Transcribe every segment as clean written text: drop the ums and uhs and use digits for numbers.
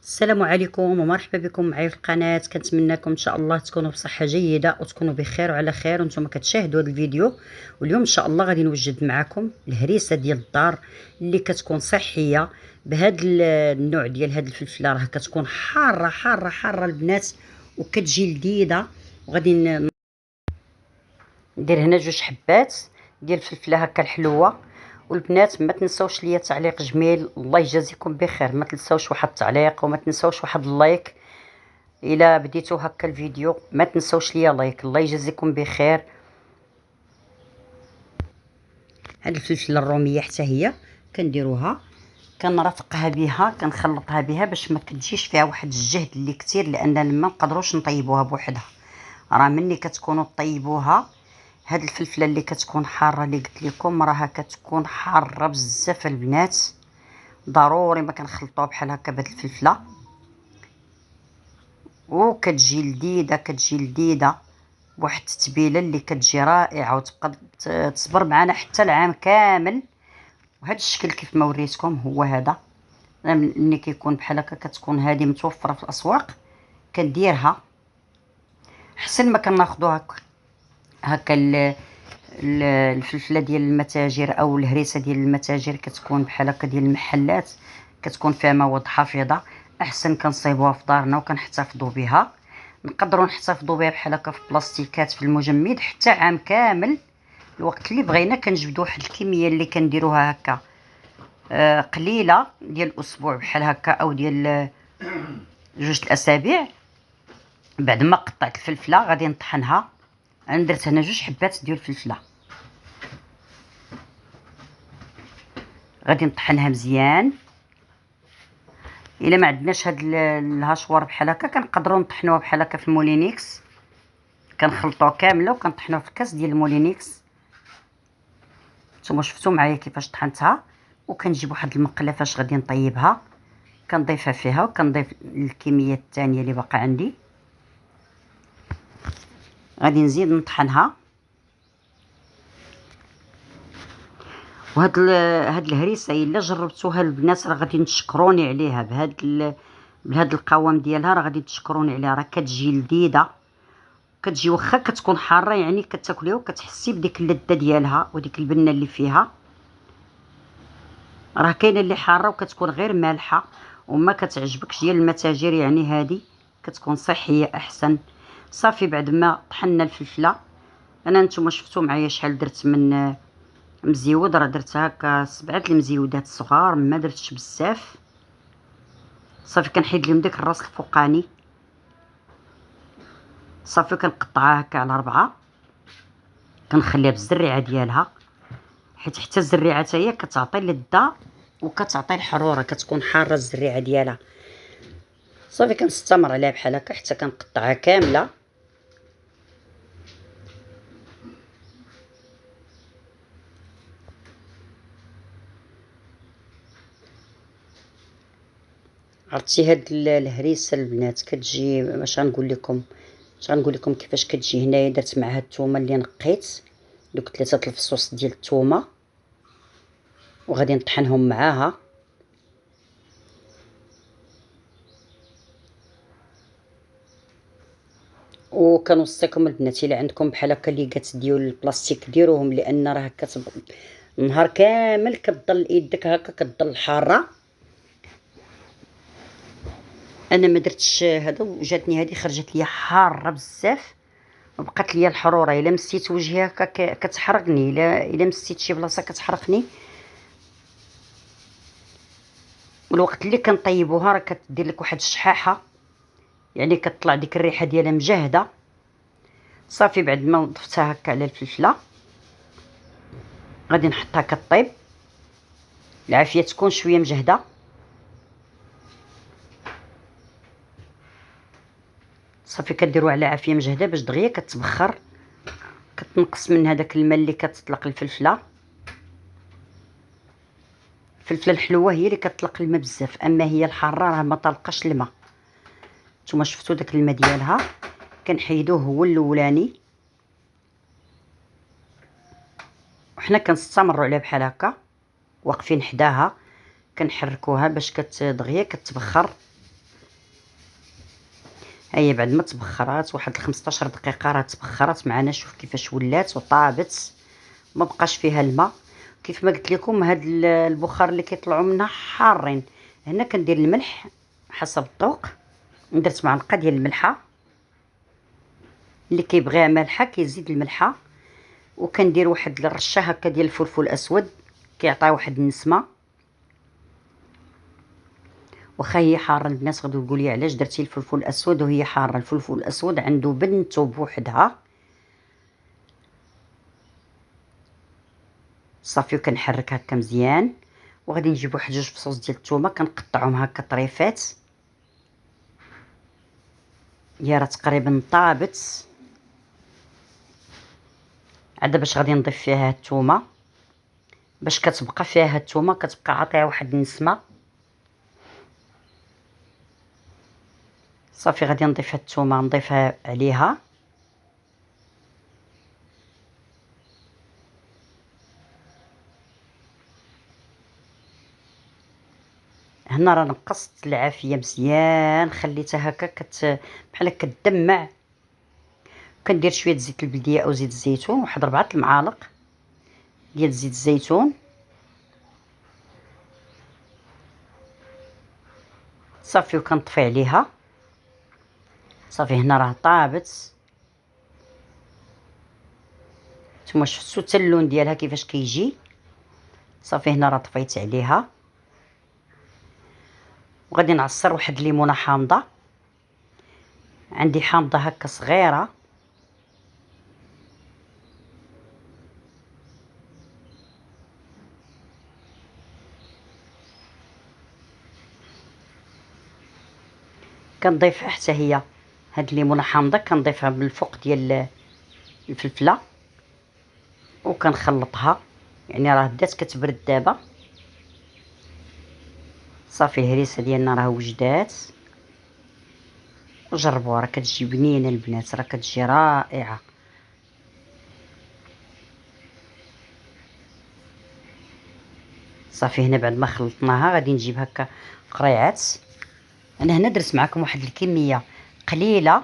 السلام عليكم ومرحبا بكم معايا في القناه. كنتمنىكم ان شاء الله تكونوا بصحه جيده وتكونوا بخير وعلى خير وانتم كتشاهدوا هذا الفيديو. واليوم ان شاء الله غادي نوجد معكم الهريسه ديال الدار اللي كتكون صحيه بهذا النوع ديال هذه الفلفله. راه كتكون حاره حاره حاره البنات وكتجي لذيذه. وغادي ندير هنا 2 حبات ديال الفلفله هكا الحلوه. والبنات ما تنسوش ليا تعليق جميل، الله يجازيكم بخير. ما تنسوش واحد التعليق وما تنسوش واحد اللايك الى بديتو هكا الفيديو. ما تنسوش ليا لايك، الله يجازيكم بخير. هاد الفلفله الروميه حتى هي كنديروها، كنرافقها بها، كنخلطها بها باش ما كتجيش فيها واحد الجهد اللي كثير، لان ما نقدروش نطيبوها بوحدها. راه ملي كتكونوا طيبوها هاد الفلفله اللي كتكون حاره اللي قلت لكم راها كتكون حاره بزاف البنات. ضروري ما كنخلطوها بحال هكا بهاد الفلفله، وكتجي لذيذه، كتجي لذيذه بواحد التتبيله اللي كتجي رائعه وتبقى تصبر معنا حتى العام كامل. وهذا الشكل كيف ما وريتكم هو هذا. ملي كيكون بحال هكا كتكون هذه متوفره في الاسواق، كنديرها احسن ما كناخذوها هكا الفلفله ديال المتاجر او الهريسه ديال المتاجر، كتكون بحال هكا ديال المحلات، كتكون فيها مواد حافظه. احسن كنصايبوها في دارنا وكنحتفظوا بها. نقدروا نحتفظوا بها بحال هكا في بلاستيكات في المجمد حتى عام كامل. الوقت اللي بغينا كنجبدوا واحد الكميه اللي كنديروها هكا قليله ديال الاسبوع بحال هكا، او ديال 2 الاسابيع. بعد ما قطعت الفلفله غادي نطحنها. انا درت هنا 2 حبات ديال الفلفله، غادي نطحنها مزيان. الا ما عندناش هاد الهاشوار بحال هكا كنقدروا نطحنوها بحال هكا في المولينيكس، كنخلطوها كامله وكنطحنوها في الكاس ديال المولينيكس. نتوما شفتوا معايا كيفاش طحنتها. وكنجيب واحد المقله فاش غادي نطيبها، كنضيفها فيها وكنضيف الكميه الثانيه اللي باقا عندي. غادي نزيد نطحنها. هاد الهريسه الا جربتوها البنات راه غادي تشكروني عليها. بهاد القوام ديالها راه غادي تشكروني عليها. راه كتجي لذيذه، كتجي واخا كتكون حاره، يعني كتاكليها وكتحسي بديك اللذه ديالها وديك البنه اللي فيها. راه كاينه اللي حاره وكتكون غير مالحه وما كتعجبكش ديال المتاجر، يعني هذه كتكون صحيه احسن. صافي بعد ما طحنا الفلفله، انا نتوما شفتوا معايا شحال درت من مزيود. راه درت هكا 7 المزيودات صغار، ما درتش بزاف. صافي كنحيد لهم داك الراس الفوقاني. صافي كنقطعها هكا على 4، كنخليها بالزريعه ديالها، حيت حتى الزريعه حتى هي كتعطي لذه وكتعطي الحروره، كتكون حاره الزريعه ديالها. صافي كنستمر عليها بحال هكا حتى كنقطعها كامله. عرفتي هاد الهريسه البنات كتجي باش غنقول لكم كيفاش كتجي. هنايا درت معها الثومه اللي نقيت، دوك 3 الفصوص ديال الثومه، وغادي نطحنهم معاها. وكنوصيكم البنات الا عندكم بحال هكا ليقات ديال البلاستيك ديروهم، لان راه نهار كامل كتضل يدك هكا كتضل حاره. انا ما درتش هذا وجاتني هذه خرجت ليا حاره بزاف وبقات ليا الحروره. الا مسيت وجهي هكا كتحرقني، الا مسيت شي بلاصه كتحرقني. والوقت اللي كنطيبوها راه كدير لك واحد الشحاحه، يعني كتطلع ديك الريحه ديالها مجهده. صافي بعد ما ضفتها هكا على الفلفله غادي نحطها كطيب. العافيه تكون شويه مجهده. صافي كديروها على عافيه مجهده باش دغيا كتبخر، كتنقص من هذاك الماء اللي كتطلق الفلفله. الفلفله الحلوه هي اللي كتطلق الماء بزاف، اما هي الحاره راه ما طلقاش الماء. نتوما شفتوا داك الماء ديالها، كنحيدوه هو الاولاني. وحنا كنستمروا عليها بحال هكا واقفين حداها، كنحركوها باش دغيا كتبخر. هي بعد ما تبخرات واحد 15 دقيقه راه تبخرات معنا. شوف كيفاش ولات وطابت، ما بقاش فيها الماء. كيف ما قلت لكم هاد البخار اللي كيطلعوا منها حارين. هنا كندير الملح حسب الذوق، درت معلقه ديال الملحه، اللي كيبغيها مالحه كيزيد الملحه. وكندير واحد الرشه هكا ديال الفلفل الاسود، كيعطي واحد النسمه. واخا هي حاره البنات غادي تقولي علاش درتي الفلفل الاسود وهي حاره. الفلفل الاسود عنده بنته بوحدها. صافي وكنحرك هكا مزيان. وغادي نجيب واحد جوج فصوص ديال الثومه كنقطعهم هكا طريفات. هي راه تقريبا طابت. عاد باش غادي نضيف فيها الثومه، باش كتبقى فيها الثومه كتبقى عاطيها واحد النسمه. صافي غادي نضيف الثومه نضيفها عليها. هنا راه نقصت العافيه مزيان، خليتها هكا بحال كتدمع. كندير شويه زيت البلديه او زيت الزيتون، واحد 4 المعالق ديال زيت الزيتون. صافي وكنطفي عليها. صافي هنا راه طابت. نتوما شفتوا حتى اللون ديالها كيفاش كيجي. صافي هنا راه طفيت عليها. وغادي نعصر واحد الليمونه حامضه. عندي حامضه هكا صغيره. كنضيفها حتى هي، هاد الليمونه حامضه كنضيفها من الفوق ديال الفلفله وكنخلطها. يعني راه بدات كتبرد دابا. صافي الهريسه ديالنا راه وجدات. وجربوها راه كتجي بنينه البنات، راه كتجي رائعه. صافي هنا بعد ما خلطناها غادي نجيب هكا قريعات. انا هنا درت معكم واحد الكميه قليله.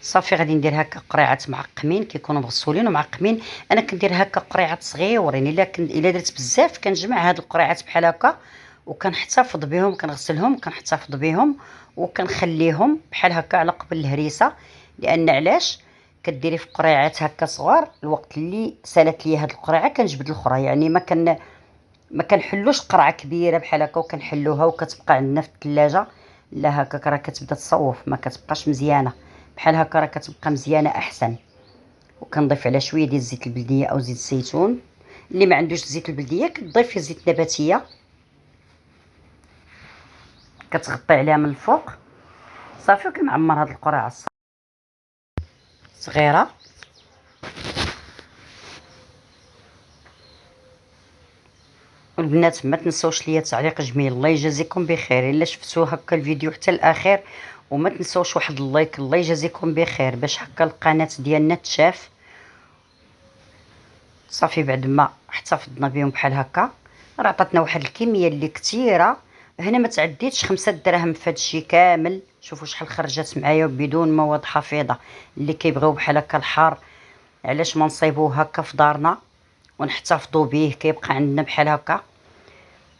صافي غادي ندير هكا قريعات معقمين كيكونوا مغسولين ومعقمين. انا كندير هكا قريعات صغيورين. الا درت بزاف كنجمع هاد القريعات بحال هكا وكنحتفظ بهم، كنغسلهم كنحتفظ بهم وكنخليهم بحال هكا على قبل الهريسه. لان علاش كديري في قريعات هكا صغار، الوقت اللي سالت لي هاد القريعه كنجبد الاخرى. يعني ما كنحلوش قرعه كبيره بحال هكا وكنحلوها وكتبقى عندنا في الثلاجه. لا هكا راه كتبدا تصوف، ما كتبقاش مزيانه. بحال هكا راه كتبقى مزيانه احسن. وكنضيف على شويه ديال الزيت البلديه او زيت الزيتون. اللي ما عندوش زيت البلديه كتضيفي زيت نباتيه كتغطي عليها من الفوق. صافي وكنعمر هاد القرعه صغيره. والبنات ما تنسوش ليا تعليق جميل. الله يجازيكم بخير الا شفتوا هكا الفيديو حتى الاخر. وما تنسوش واحد اللايك. الله يجازيكم بخير باش هكا القناه ديالنا تشاف. صافي بعد ما احتفظنا بهم بحال هكا راه عطاتنا واحد الكميه اللي كثيره. هنا ما تعديتش 5 دراهم في هادشي كامل. شوفوا شحال خرجت معايا بدون مواد حافظه. اللي كيبغيو بحال هكا الحار علاش ما نصيبوه هكا في دارنا ونحتفظوا به كيبقى عندنا بحال هكا.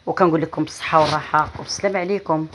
وكنقول لكم بالصحه والراحه والسلام عليكم.